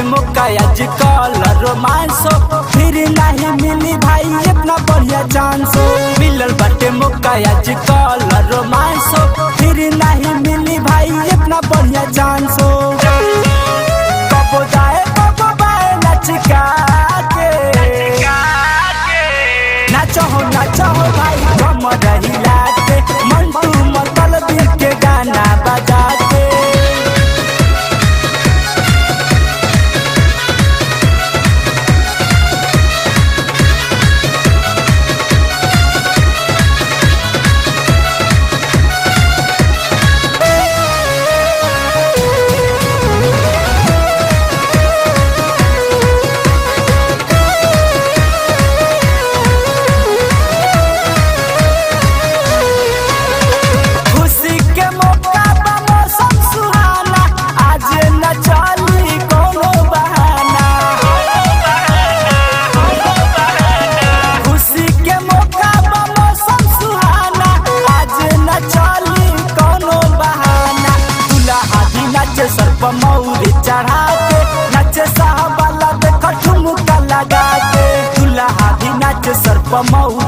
मौका आज कल रोमांसो, फिर नहीं मिली भाई इतना बढ़िया चांसो। मिलल बाटे मौका आज कल रोमांसो, फिर नहीं मिली भाई इतना बढ़िया चांसो। कबो जाए कबो बाए नचका के, नाचो हो भाई हम रहिला के, मंटू मतलबी के गाना बजा के। मौरी चढ़ा के नचे साहबाला देख ठुमका लगा के, दूल्हा भी नाचे सर पर मौरी